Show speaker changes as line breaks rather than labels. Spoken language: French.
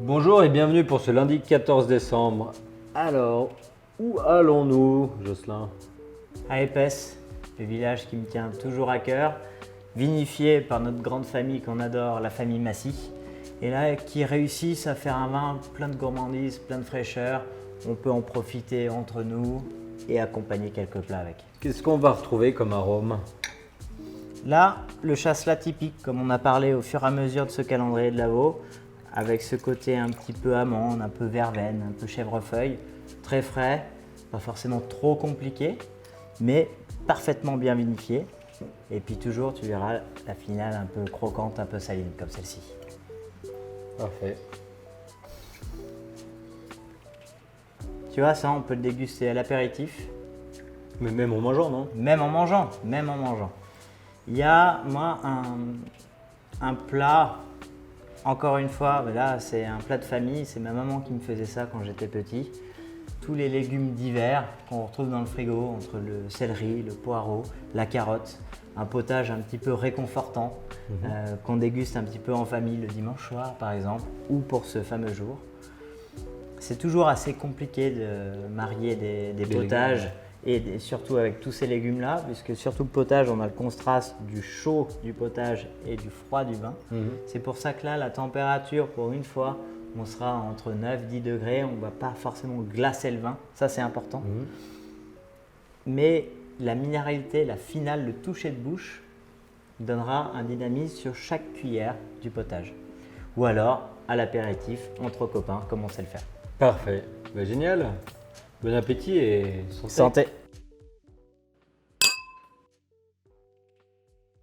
Bonjour et bienvenue pour ce lundi 14 décembre. Alors, où allons-nous, Jocelyn?
À Épaisse, le village qui me tient toujours à cœur, vinifié par notre grande famille qu'on adore, la famille Massy, et là qui réussissent à faire un vin plein de gourmandise, plein de fraîcheur. On peut en profiter entre nous et accompagner quelques plats avec.
Qu'est-ce qu'on va retrouver comme arôme?
Là, le chasselas typique, comme on a parlé au fur et à mesure de ce calendrier de Lavaux, avec ce côté un petit peu amande, un peu verveine, un peu chèvrefeuille, très frais, pas forcément trop compliqué, mais parfaitement bien vinifié. Et puis toujours, tu verras la finale un peu croquante, un peu saline, comme celle-ci.
Parfait.
Tu vois, ça, on peut le déguster à l'apéritif,
Mais même en mangeant, non?
même en mangeant, même en mangeant. Il y a, moi, un plat, encore une fois, là, c'est un plat de famille, c'est ma maman qui me faisait ça quand j'étais petit. Tous les légumes d'hiver qu'on retrouve dans le frigo, entre le céleri, le poireau, la carotte, un potage un petit peu réconfortant qu'on déguste un petit peu en famille le dimanche soir par exemple, ou pour ce fameux jour. C'est toujours assez compliqué de marier des potages et surtout avec tous ces légumes-là, puisque surtout le potage, on a le contraste du chaud du potage et du froid du vin. C'est pour ça que là, la température, pour une fois, on sera entre 9 et 10 degrés, on ne va pas forcément glacer le vin, ça c'est important. Mais la minéralité, la finale, le toucher de bouche donnera un dynamisme sur chaque cuillère du potage. Ou alors à l'apéritif, entre copains, comme on sait le faire.
Parfait. Bah, génial. Bon appétit et santé.
Santé!